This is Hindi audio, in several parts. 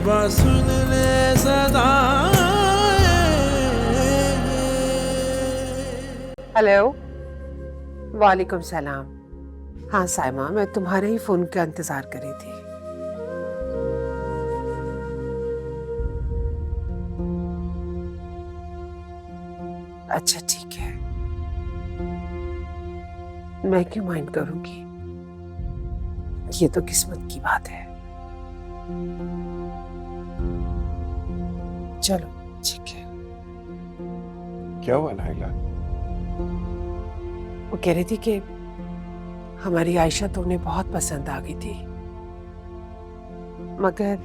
बस सुन ले सदाएं। हेलो, वालेकुम सलाम। हाँ साइमा, मैं तुम्हारे ही फोन का इंतजार कर रही थी। अच्छा ठीक है, मैं क्यों माइंड करूंगी, ये तो किस्मत की बात है। चलो ठीक है। क्या हुआ नाइला? वो कह रही थी कि हमारी आयशा तो उन्हें बहुत पसंद आ गई थी, मगर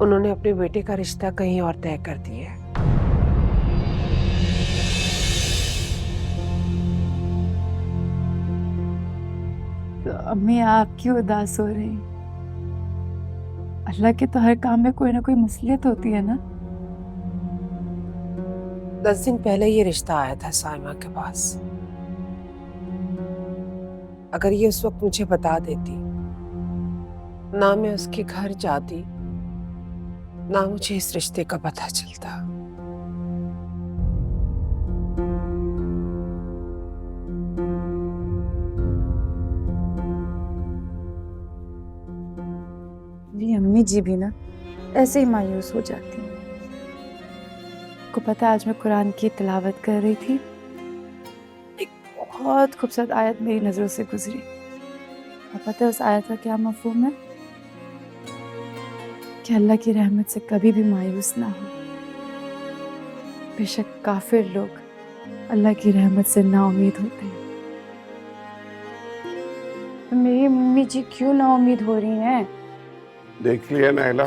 उन्होंने अपने बेटे का रिश्ता कहीं और तय कर दिया है। तो अम्मी आप क्यों उदास हो रही? अल्लाह के तो हर काम में कोई ना कोई मसलियत होती है ना। 10 दिन पहले ये रिश्ता आया था साइमा के पास। अगर ये उस वक्त मुझे बता देती, ना मैं उसके घर जाती, ना मुझे इस रिश्ते का पता चलता। मेरी अम्मी जी भी ना ऐसे ही मायूस हो जाती हैं। को पता है, आज मैं कुरान की तिलावत कर रही थी, एक बहुत खूबसूरत आयत मेरी नजरों से गुजरी। और पता है उस आयत का क्या मफहूम है? कि अल्लाह की रहमत से कभी भी मायूस ना हो। बेशक काफिर लोग अल्लाह की रहमत से नाउमीद होते हैं। तो मेरी मम्मी जी क्यों नाउमीद हो रही हैं? देख लिया नाइला,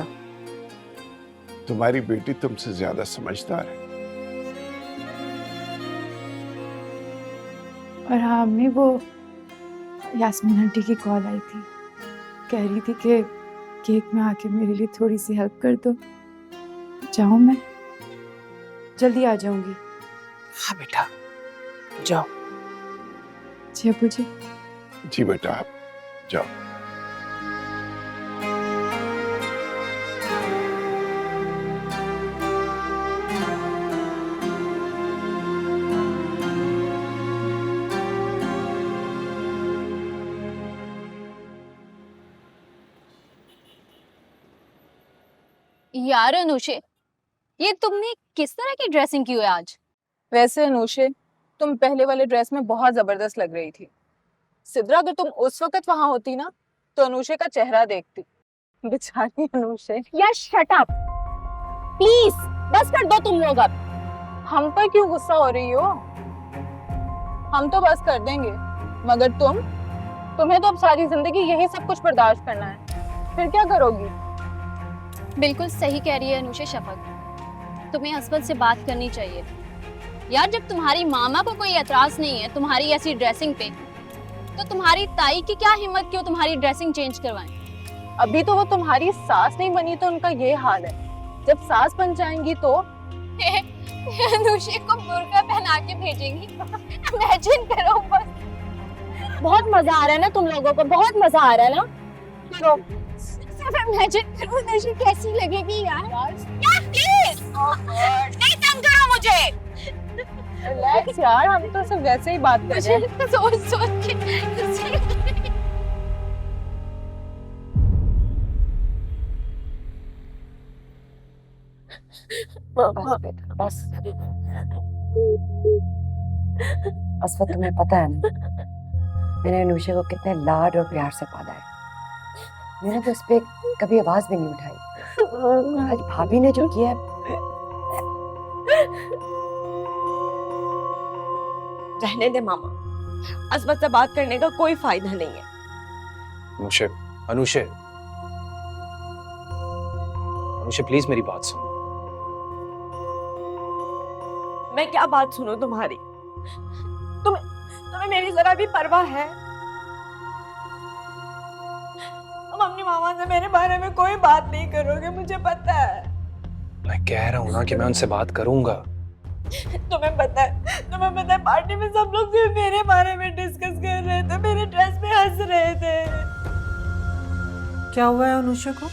तुम्हारी बेटी तुमसे ज्यादा समझदार है। और हाँ अम्मी, वो यास्मीन आंटी की कॉल आई थी, कह रही थी कि केक में आके मेरे लिए थोड़ी सी हेल्प कर दो। जाऊं मैं? जल्दी आ जाऊंगी। हाँ बेटा, जाओ। जी अब्बू जी। जी बेटा, आप जाओ। यार अनुषे, ये तुमने किस तरह की ड्रेसिंग की है आज? वैसे अनुषे, तुम पहले वाले ड्रेस में बहुत जबरदस्त लग रही थी। सिद्रा, अगर तुम उस वक्त वहां होती ना तो अनुषे का चेहरा देखती। बेचारी अनुषे। यार शट अप प्लीज, बस कर दो तुम लोग अब। हम पर क्यों गुस्सा हो रही हो? हम तो बस कर देंगे, मगर तुम्हें तो अब सारी जिंदगी यही सब कुछ बर्दाश्त करना है। फिर क्या करोगी? बिल्कुल सही कह रही है अनुषे शफक, तुम्हें असफल से बात करनी चाहिए। यार जब तुम्हारी मामा को कोई एतराज नहीं है तुम्हारी ऐसी ड्रेसिंग पे, तो तुम्हारी ताई की क्या हिम्मत कि वो तुम्हारी ड्रेसिंग चेंज करवाएं? अभी तो वो तुम्हारी सास नहीं बनी तो उनका ये हाल है, जब सास बन जाएंगी तो अनुषे को बुर्का पहना के भेजेंगी। इमेजिन करो बस। बहुत मजा आ रहा है ना तुम लोगों को? बहुत मजा आ रहा है ना? करो, सिर्फ इमेजिन करो अनुषे कैसी लगेगी यार। यार प्लीज नहीं तंग करो मुझे। रिलैक्स यार, हम तो सब वैसे ही बात कर रहे हैं। सोच सोच के बस बेटा बस। असफत, तुम्हें पता है ना मैंने अनुषा को कितने लाड और प्यार से पाला है। मैंने तो उस पे कभी आवाज भी नहीं उठाई। आज भाभी ने जो किया रहने दे मामा, असमत से बात करने का कोई फायदा नहीं है। अनुषे, अनुषे, अनुषे प्लीज मेरी बात सुनो। मैं क्या बात सुनूं तुम्हारी? तुम्हें मेरी जरा भी परवाह है? तुम अपनी मामा से मेरे बारे में कोई बात नहीं करोगे, मुझे पता है। मैं कह रहा हूं ना कि मैं उनसे बात करूंगा। तुम्हें पता है पार्टी में सब लोग सिर्फ मेरे बारे में डिस्कस कर रहे थे, मेरे ड्रेस पे हंस रहे थे। क्या हुआ है अनुषा को?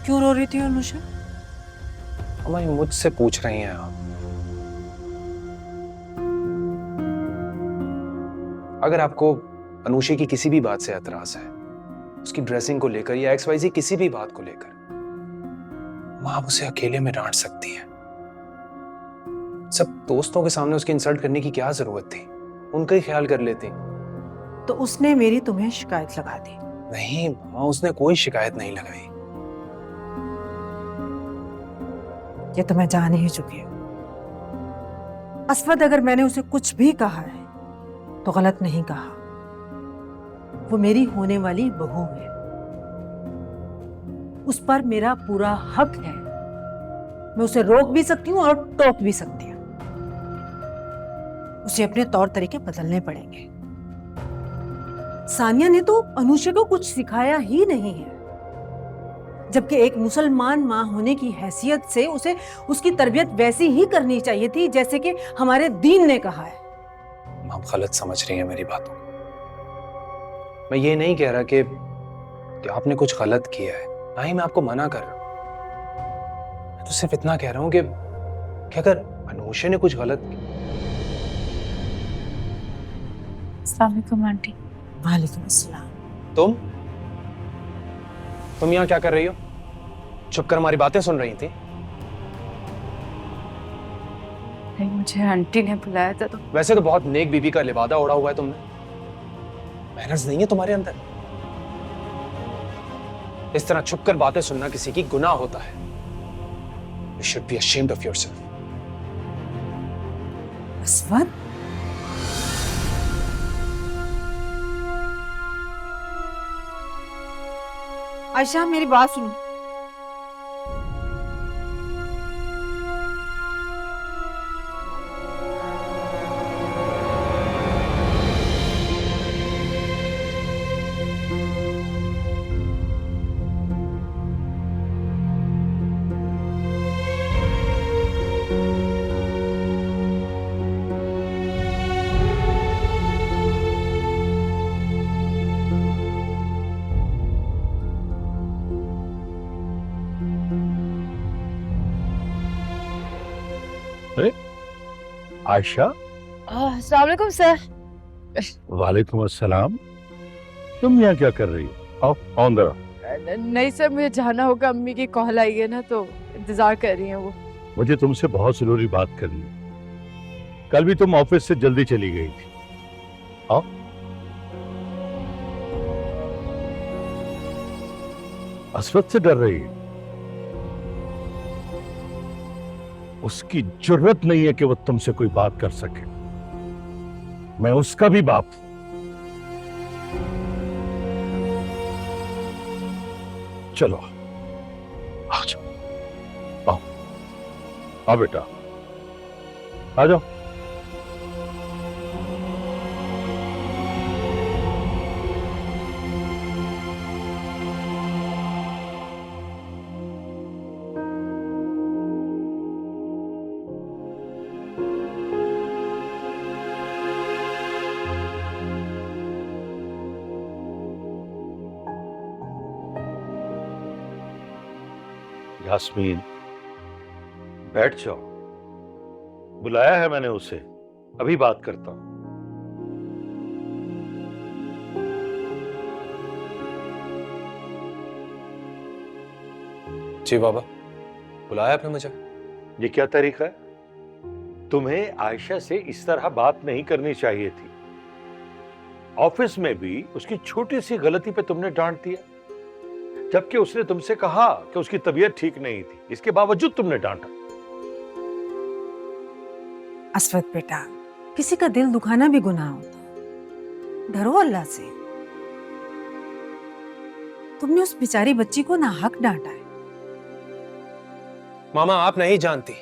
क्यों रो रही थी अनुषा? अम्मा, ये मुझसे पूछ रही हैं आप? अगर आपको अनुषा की किसी भी बात से एतराज है, उसकी ड्रेसिंग को लेकर या XYZ किसी भी बात को लेकर, माँ आप उसे अकेले में डांट सकती हैं। सब दोस्तों के सामने उसकी इंसल्ट करने की क्या जरूरत थी? उनका ही ख्याल कर लेती। तो उसने मेरी तुम्हें शिकायत लगा दी? नहीं माँ, उसने कोई शिकायत नहीं लगाई। ये तो मैं जान ही चुकी हूँ। असवद, अगर मैंने उसे कुछ भी कहा है तो गलत नहीं कहा। वो मेरी होने वाली बहू है, उस पर मेरा पूरा हक है। मैं उसे रोक भी सकती हूँ और टोक भी सकती हूँ। उसे अपने तौर तरीके बदलने पड़ेंगे। सानिया ने तो अनुषा को कुछ सिखाया ही नहीं है, जबकि एक मुसलमान माँ होने की हैसियत से उसे उसकी तरबियत वैसी ही करनी चाहिए थी जैसे कि हमारे दीन ने कहा है। आप गलत समझ रही हैं मेरी बातों को। मैं ये नहीं कह रहा कि आपने कुछ गलत किया है, ना ही मैं आपको मना कर रहा हूं। मैं तो सिर्फ इतना कह रहा हूं कि अगर अनुषा ने कुछ गलत किया। अस्सलाम वालेकुम आंटी। वालेकुम अस्सलाम। तुम यहाँ क्या कर रही हो? छुप कर हमारी बातें सुन रही थी? नहीं, मुझे आंटी ने बुलाया था तो। वैसे तो बहुत नेक बीबी का लिबादा ओढ़ा हुआ है तुमने। मैनर्स नहीं है तुम्हारे अंदर। इस तरह छुप कर बातें सुनना किसी की गुनाह होता है। You should be ashamed of yourself. असवद, Ayesha मेरी बात सुनो। आयशा। अस्सलाम वालेकुम सर। वालेकुम अस्सलाम। तुम यहाँ क्या कर रही हो? आओ अंदर। नहीं सर, मुझे जाना होगा, अम्मी की कॉल आई है ना तो इंतजार कर रही हैं वो। मुझे तुमसे बहुत जरूरी बात करनी है। कल भी तुम ऑफिस से जल्दी चली गई थी। आओ। असवद से डर रही है? उसकी जुर्रत नहीं है कि वो तुमसे कोई बात कर सके। मैं उसका भी बाप हूं। चलो आ जाओ। आओ आओ बेटा, आ जाओ। यास्मीन, बैठ जाओ। बुलाया है मैंने उसे, अभी बात करता हूं। जी बाबा, बुलाया आपने मुझे? ये क्या तरीका है? तुम्हें आयशा से इस तरह बात नहीं करनी चाहिए थी। ऑफिस में भी उसकी छोटी सी गलती पे तुमने डांट दिया, जबकि उसने तुमसे कहा कि उसकी तबीयत ठीक नहीं थी। इसके बावजूद तुमने डांटा। असवद बेटा, किसी का दिल दुखाना भी गुनाह होता है। डरो अल्लाह से। तुमने उस बेचारी बच्ची को नाहक डांटा है। मामा आप नहीं जानती,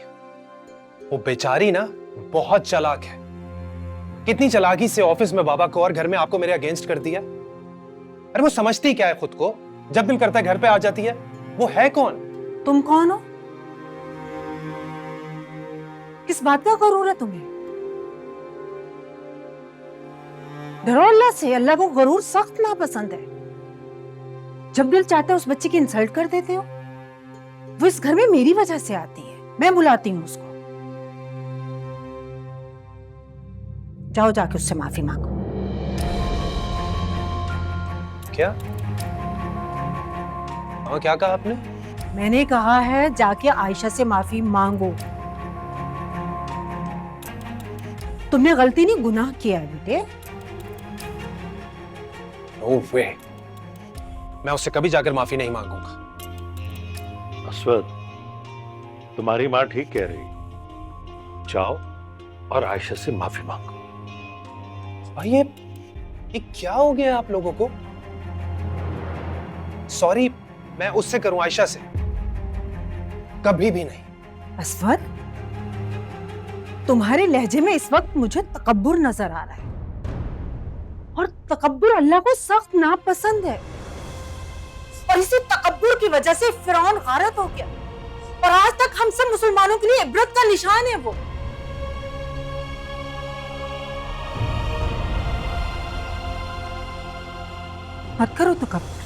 वो बेचारी ना बहुत चालाक है। कितनी चालाकी से ऑफिस में बाबा को और घर में आपको मेरे अगेंस्ट कर दिया। अरे वो समझती क्या है खुद को, जब दिल करता है घर पे आ जाती है। वो है कौन? तुम कौन हो? किस बात का गरूर है तुम्हें? डरो अल्लाह से। अल्लाह को गरूर सख्त नापसंद है। जब दिल चाहता है उस बच्चे की इंसल्ट कर देते हो। वो इस घर में मेरी वजह से आती है, मैं बुलाती हूँ उसको। जाओ जाके उससे माफी मांगो। क्या? हाँ, क्या कहा आपने? मैंने कहा है जाके आयशा से माफी मांगो। तुमने गलती नहीं, गुनाह किया है बेटे। नो वे, मैं उससे कभी जाकर माफी नहीं मांगूंगा। अस्वद, तुम्हारी माँ ठीक कह रही, जाओ और आयशा से माफी मांगो। भाई ये क्या हो गया आप लोगों को? सॉरी मैं उससे करूं, आयशा से कभी भी नहीं। अस्वद, तुम्हारे लहजे में इस वक्त मुझे तकब्बुर नजर आ रहा है, और तकब्बुर अल्लाह को सख्त नापसंद है। और इसी तकब्बुर की वजह से फिरौन गारत हो गया, और आज तक हम सब मुसलमानों के लिए इबरत का निशान है वो। मत करो तकब्बुर।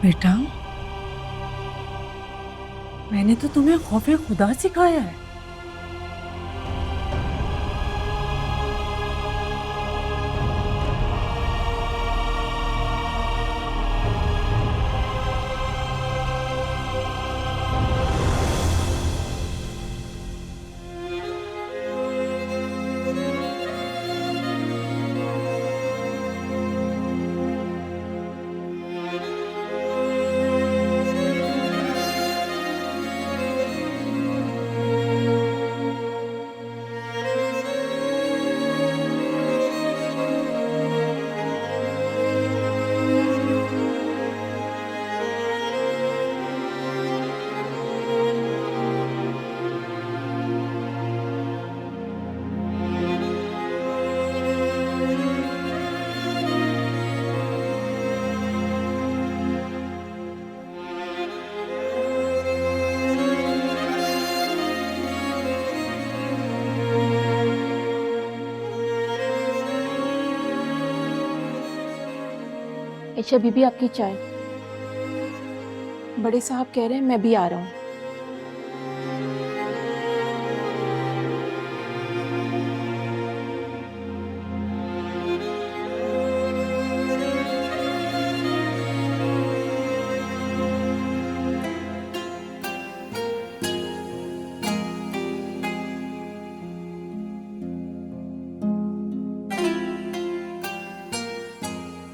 बेटा, मैंने तो तुम्हें खौफे खुदा सिखाया है। अच्छा बीबी, आपकी चाय। बड़े साहब कह रहे हैं मैं भी आ रहा हूँ।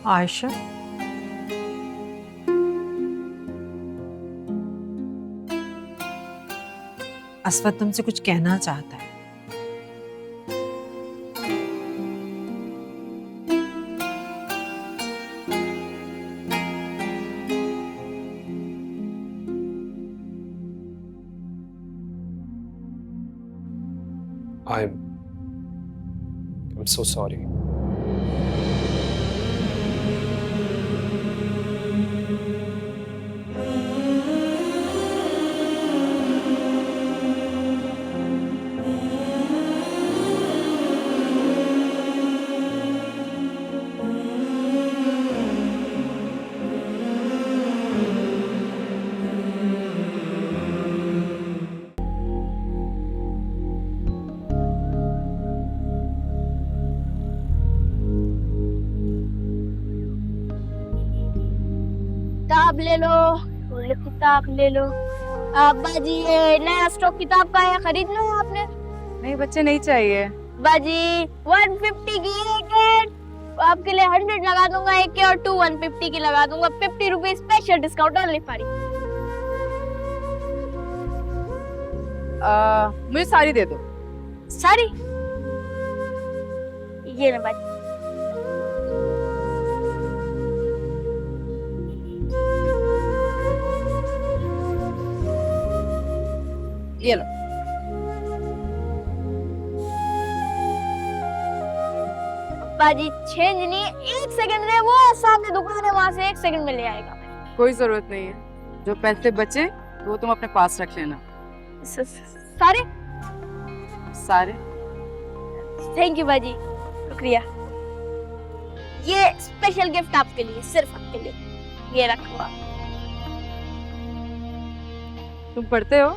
आयशा, अस्वद तुमसे कुछ कहना चाहता है। I'm so sorry. किताब ले लो, बोले किताब ले लो। अब्बा जी ये नया स्टॉक किताब का है, खरीद लो आपने। नहीं बच्चे, नहीं चाहिए। बाजी 150 की एक है, आपके लिए 100 लगा दूंगा एक के, और 2 150 की लगा दूंगा। 50 रुपए special discount only for you. मुझे साड़ी दे दो। साड़ी ये ना बाजी। ये लो। बाजी चेंज नहीं, 1 सेकंड में वो सामने दुकान है, वहां से 1 सेकंड में ले आएगा। कोई जरूरत नहीं है, जो पैसे बचे वो तुम अपने पास रख लेना। सारे सारे? थैंक यू बाजी, शुक्रिया। ये स्पेशल गिफ्ट आपके लिए, सिर्फ आपके लिए, ये रखो आप। तुम पढ़ते हो?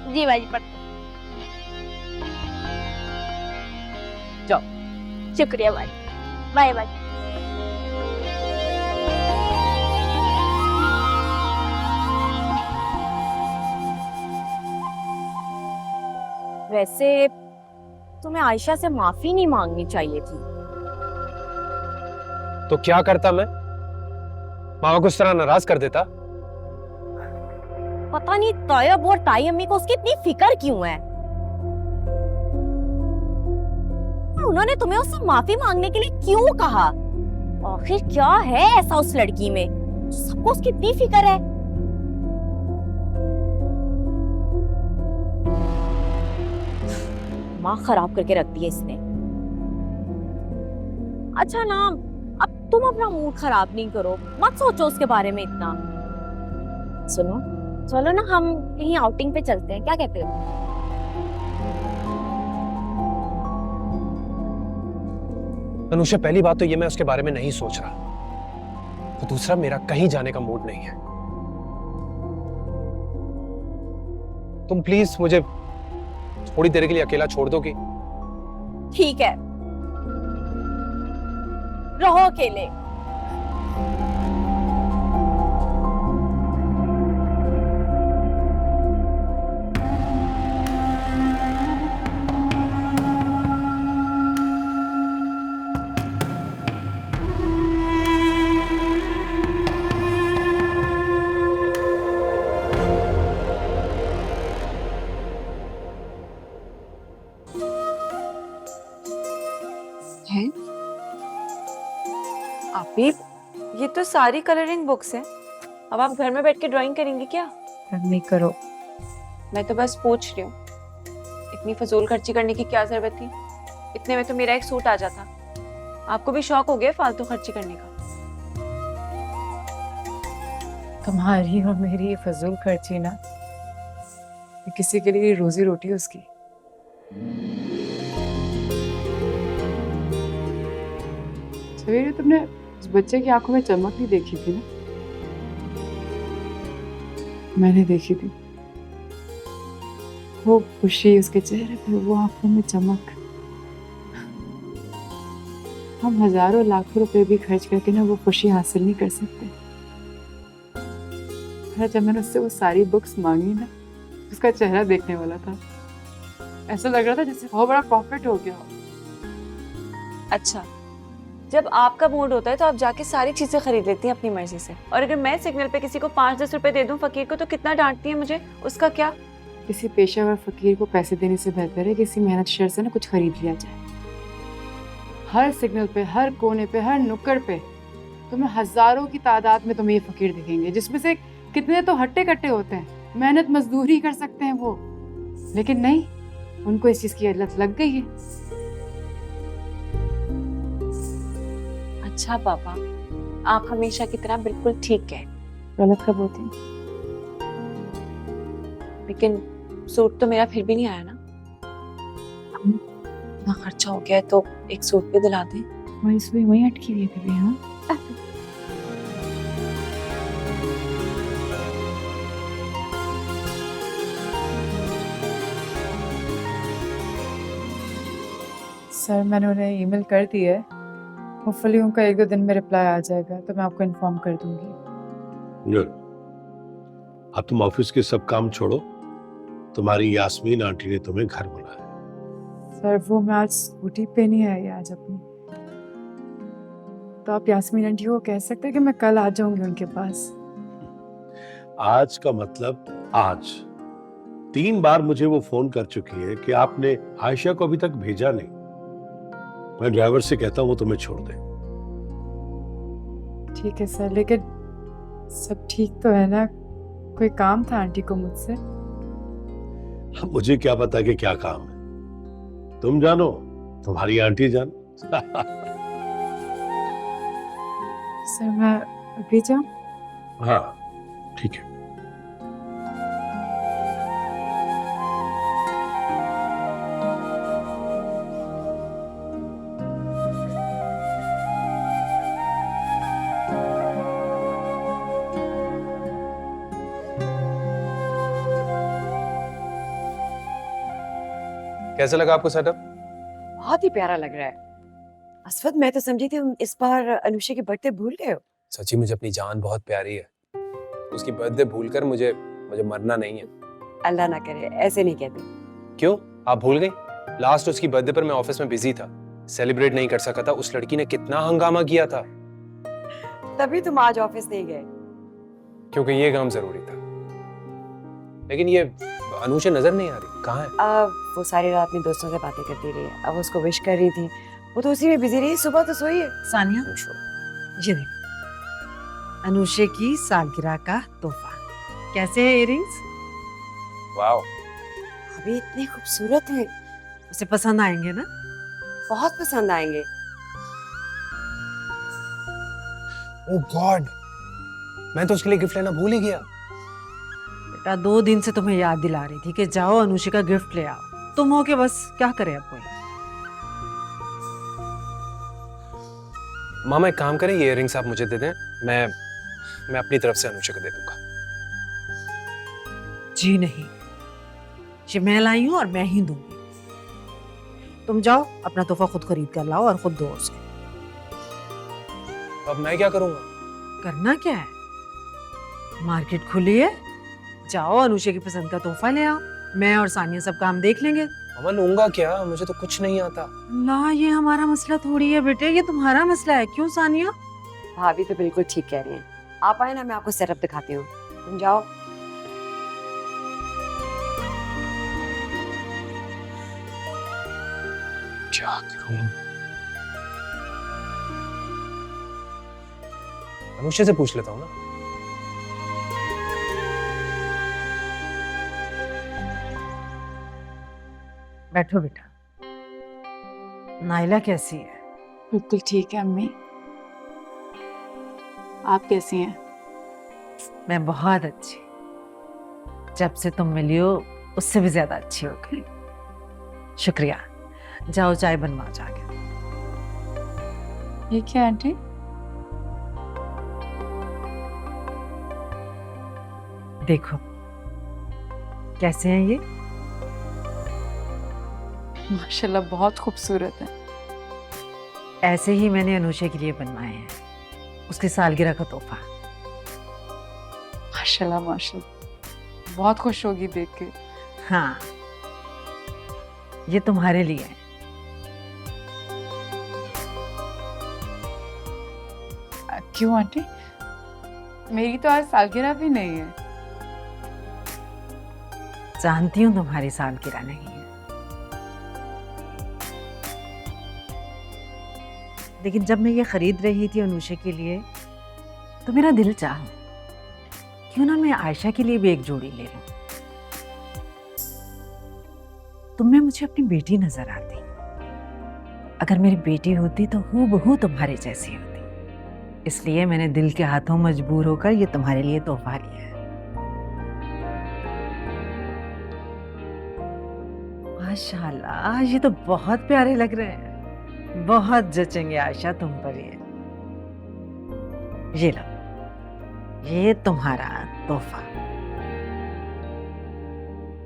जी बाजी पढ़ते। जाओ। शुक्रिया बाजी, बाय बाजी। वैसे तुम्हें आयशा से माफी नहीं मांगनी चाहिए थी। तो क्या करता मैं? मामा को इस तरह नाराज कर देता? पता नहीं तायब और ताई अम्मी को उसकी इतनी फिक्र क्यों है। उन्होंने तुम्हें उससे माफी मांगने के लिए क्यों कहा? आखिर क्या है ऐसा उस लड़की में जो सबको उसकी इतनी फिक्र है? दिमाग खराब करके रख दिया इसने। अच्छा ना, अब तुम अपना मूड खराब नहीं करो, मत सोचो उसके बारे में इतना। सुनो, चलो ना हम कहीं आउटिंग पे चलते हैं, क्या कहते हो? अनुषा, पहली बात तो ये मैं उसके बारे में नहीं सोच रहा, तो दूसरा मेरा कहीं जाने का मूड नहीं है। तुम प्लीज मुझे थोड़ी देर के लिए अकेला छोड़ दोगी? ठीक है, रहो अकेले। आपी, ये तो सारी कलरिंग बुक्स हैं। अब आप घर में बैठ के ड्राइंग करेंगी क्या? नहीं करो। मैं तो बस पूछ रही हूँ, इतनी फजूल खर्ची करने की क्या जरूरत थी? इतने में तो मेरा एक सूट आ जाता। आपको भी शौक हो गया फालतू खर्ची करने का? तुम्हारी और मेरी ये फजूल खर्ची ना, ये किसी के लिए रोजी रोटी है उसकी। सवेरे तुमने उस बच्चे की आंखों में चमक नहीं देखी थी ना? मैंने देखी थी। वो खुशी उसके चेहरे पे, वो आंखों में चमक। हम हजारों लाखों रुपए भी खर्च करके ना वो खुशी हासिल नहीं कर सकते। जब मैंने उससे वो सारी बुक्स मांगी ना, उसका चेहरा देखने वाला था। ऐसा लग रहा था जैसे बहुत बड़ा प्रॉफिट हो गया। अच्छा, जब आपका मूड होता है तो आप जाके सारी चीजें खरीद लेती हैं अपनी मर्जी से, और अगर मैं सिग्नल पे किसी को 5-10 रुपए दे दूं फकीर को तो कितना डांटती है मुझे, उसका क्या? किसी पेशेवर फकीर को पैसे देने से बेहतर है किसी मेहनत शर से ना कुछ खरीद लिया जाए। हर सिग्नल पे, हर कोने पे, हर नुक्कड़ पे तुम्हें हजारों की तादाद में तुम्हें ये फकीर दिखेंगे, जिसमें से कितने तो हट्टे कट्टे होते हैं, मेहनत मजदूरी कर सकते हैं वो, लेकिन नहीं, उनको इस चीज की लत लग गई है। अच्छा पापा, आप हमेशा की तरह बिल्कुल ठीक है। गलत कब होती? लेकिन सूट तो मेरा फिर भी नहीं आया ना। ना खर्चा हो गया है तो एक सूट पे दिला दें। वही सुई वही अटकी हुई है बेबी। हाँ, सर मैंने उन्हें ईमेल कर दी है। होपफुली उनका 1-2 दिन में रिप्लाई आ जाएगा तो मैं आपको इन्फॉर्म कर दूंगी। गुड। अब तुम ऑफिस के सब काम छोड़ो, तुम्हारी यास्मीन आंटी ने तुम्हें घर बुलाया। सर वो मैं आज स्कूटी पे नहीं आई आज अपनी, तो आप यास्मीन आंटी को कह सकते हैं कि मैं कल आ जाऊंगी उनके पास। आज का मतलब आज। 3 बार मुझे वो फोन कर चुकी है कि आपने आयशा को अभी तक भेजा नहीं। मैं ड्राइवर से कहता हूँ वो तुम्हें छोड़ दे। ठीक है सर, लेकिन सब ठीक तो है ना? कोई काम था आंटी को मुझसे? अब मुझे क्या पता कि क्या काम है, तुम जानो, तुम्हारी आंटी जानो। सर मैं अभी जाऊं? हाँ ठीक है। कैसा लगा आपको सेटअप? बहुत ही प्यारा लग रहा है। असफत, मैं तो समझी थी तुम इस बार अनुषा की बर्थडे भूल गए हो। सच्ची मुझे अपनी जान बहुत प्यारी है, उसकी बर्थडे भूलकर मुझे मरना नहीं है। अल्लाह ना करे, ऐसे नहीं कहते। क्यों, आप भूल गई? लास्ट उसकी बर्थडे पर मैं ऑफिस में बिजी था, सेलिब्रेट नहीं कर सका था। उस लड़की ने कितना हंगामा किया था। तभी तुम आज ऑफिस नहीं गए। क्योंकि ये काम जरूरी था। लेकिन ये अनुषा नजर नहीं आ रही, कहाँ है? अब वो सारी रात अपने दोस्तों से बातें करती रही, अब उसको विश कर रही थी, वो तो उसी में बिजी रही। सुबह तो सोई है। सानिया, ये देख, अनुषा की सालगिरह का तोहफा। कैसे है इयररिंग्स? वाओ, अभी इतने खूबसूरत हैं, उसे पसंद आएंगे ना? बहुत पसंद आएंगे। ओह गॉड, मैं तो उसके लिए गिफ्ट लेना भूल ही गया। बेटा 2 दिन से तुम्हें याद दिला रही थी कि जाओ अनुषा का गिफ्ट ले आओ, तुम हो के बस क्या करे अब कोई। मामा एक काम करें, ये इयररिंग्स आप मुझे दे दें, मैं अपनी तरफ से अनुषा को दे दूंगा। जी नहीं, ये मैं लाई हूं और मैं ही दूंगी। तुम जाओ अपना तोहफा खुद खरीद कर लाओ और खुद दो उसे। अब मैं क्या करूंगा? करना क्या है, मार्केट खुली है, जाओ अनुषा की पसंद का तोहफा ले आओ। मैं और सानिया सब काम देख लेंगे। मामा लूंगा क्या, मुझे तो कुछ नहीं आता। ला, ये हमारा मसला थोड़ी है बेटे, ये तुम्हारा मसला है। क्यों सानिया? भाभी तो बिल्कुल ठीक कह रही हैं। आप आए ना, मैं आपको सेटअप दिखाती हूँ, तुम जाओ। क्या करूं? अनुषा से पूछ लेता हूँ ना। बैठो बेटा। नाइला कैसी है? बिल्कुल ठीक है अम्मी। आप कैसी हैं? मैं बहुत अच्छी। जब से तुम मिली हो उससे भी ज्यादा अच्छी हो गई। शुक्रिया। जाओ चाय बनवाओ जाके। ये क्या आंटी? देखो कैसे हैं ये। माशाल्लाह बहुत खूबसूरत है। ऐसे ही मैंने अनुषा के लिए बनवाए हैं, उसकी सालगिरह का तोहफा। माशाल्लाह माशाल्लाह, बहुत खुश होगी देख के। हाँ, ये तुम्हारे लिए है। क्यों आंटी? मेरी तो आज सालगिरह भी नहीं है। जानती हूँ तुम्हारी सालगिरह नहीं है, लेकिन जब मैं ये खरीद रही थी अनुषा के लिए तो मेरा दिल चाहा क्यों ना मैं आयशा के लिए भी एक जोड़ी ले लूं। तुम में मुझे अपनी बेटी नजर आती। अगर मेरी बेटी होती तो हूबहू तुम्हारे जैसी होती। इसलिए मैंने दिल के हाथों मजबूर होकर ये तुम्हारे लिए तोहफा लिया है। माशाल्लाह, ये तो बहुत प्यारे लग रहे हैं। बहुत जचेंगे आयशा तुम पर ये। ये लो, ये तुम्हारा तोहफा।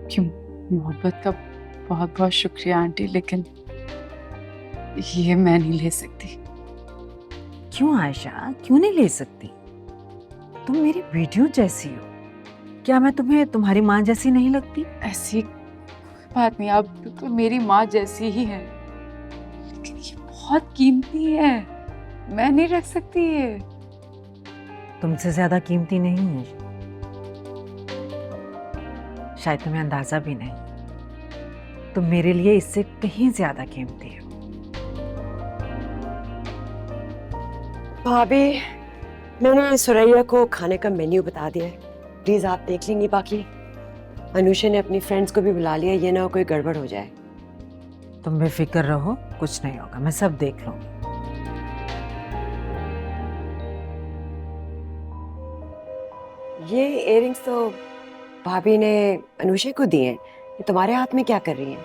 क्यों, मोहब्बत का बहुत बहुत शुक्रिया आंटी, लेकिन ये मैं नहीं ले सकती। क्यों आयशा, क्यों नहीं ले सकती? तुम मेरी बेटियों जैसी हो। क्या मैं तुम्हें तुम्हारी माँ जैसी नहीं लगती? ऐसी कोई बात नहीं, आप बिल्कुल मेरी माँ जैसी ही हैं। लेकिन ये बहुत कीमती है, मैं नहीं रख सकती ये। तुमसे ज्यादा कीमती नहीं है, शायद तुम्हें अंदाजा भी नहीं। तुम मेरे लिए इससे कहीं ज्यादा कीमती हो। भाभी, मैंने सुरैया को खाने का मेन्यू बता दिया है, प्लीज आप देख लेंगी बाकी। अनुषा ने अपनी फ्रेंड्स को भी बुला लिया, ये ना हो कोई गड़बड़ हो जाए। तुम बेफिक्र रहो, कुछ नहीं होगा, मैं सब देख लूंगी। ये इयररिंग्स तो भाभी ने अनुषा को दिए हैं, ये तुम्हारे हाथ में क्या कर रही हैं?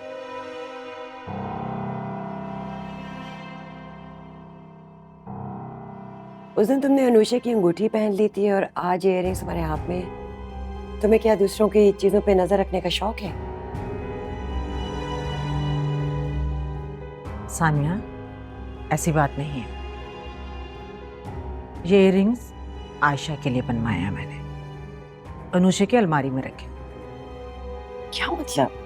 उस दिन तुमने अनुषा की अंगूठी पहन ली थी और आज ये इयररिंग्स तुम्हारे हाथ में है। तुम्हें क्या दूसरों की चीजों पे नजर रखने का शौक है? सानिया, ऐसी बात नहीं है। ये इयररिंग्स आयशा के लिए बनवाया मैंने, अनुषा की अलमारी में रखे। क्या मतलब?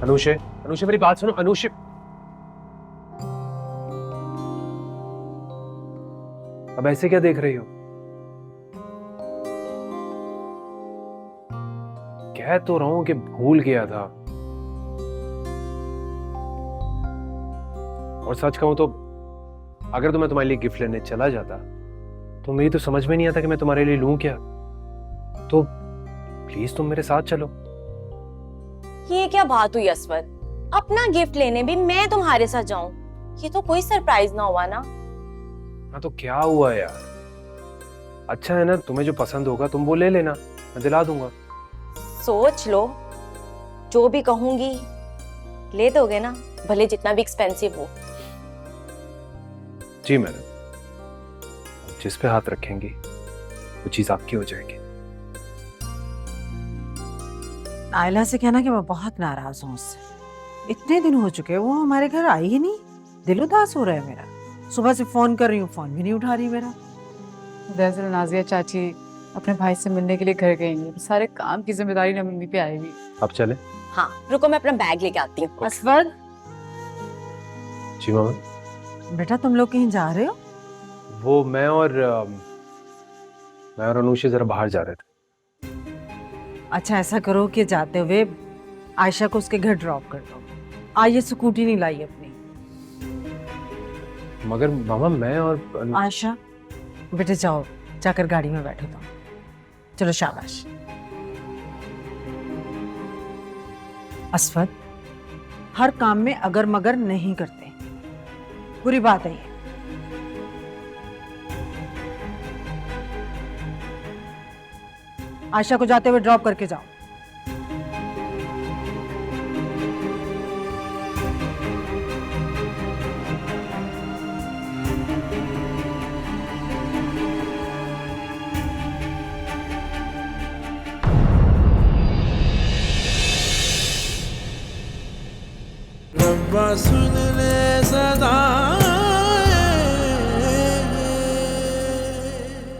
अनुषा, अनुषा मेरी बात सुनो। अनुषा, अब ऐसे क्या देख रही हो? कह तो रहा हूं कि भूल गया था। और सच कहूं तो अगर तो मैं तुम्हारे लिए गिफ्ट लेने चला जाता तो मेरी तो समझ में नहीं आता कि मैं तुम्हारे लिए लूं क्या। तो प्लीज तुम मेरे साथ चलो। ये क्या बात हुई अस्वद? अपना गिफ्ट लेने भी मैं तुम्हारे साथ जाऊं? ये तो कोई सरप्राइज ना हुआ ना। हाँ तो क्या हुआ यार? अच्छा है ना, तुम्हें जो पसंद होगा तुम वो ले लेना, मैं दिला दूंगा। सोच लो, जो भी कहूंगी ले दोगे ना, भले जितना भी एक्सपेंसिव हो। जी मैडम, जिस पे हाथ रखेंगी वो चीज आपकी हो जाएगी। आयला से कहना कि मैं बहुत नाराज हूँ उससे। इतने दिन हो चुके हैं वो हमारे घर आई ही नहीं, दिल उदास हो रहा है मेरा। सुबह से फोन कर रही हूँ, फोन भी नहीं उठा रही मेरा। दरअसल नाजिया चाची अपने भाई से मिलने के लिए घर गई हैं। सारे काम की जिम्मेदारी ना मम्मी पे आएगी। अब चले? हाँ रुको, मैं अपना बैग लेके आती हूँ। अस्वद, जी मामा। बेटा तुम लोग कहीं जा रहे हो? वो मैं और अनुषा जरा बाहर जा रहे थे। अच्छा ऐसा करो कि जाते हुए आयशा को उसके घर ड्रॉप कर दो। आज ये स्कूटी नहीं लाई अपनी। मगर मामा मैं और आयशा, बेटे जाओ, जाकर गाड़ी में बैठो तुम। चलो शाबाश। अस्वद, हर काम में अगर मगर नहीं करते, बुरी बात है ये। आयशा को जाते हुए ड्रॉप करके जाओ। रब्बा सुन ले सदा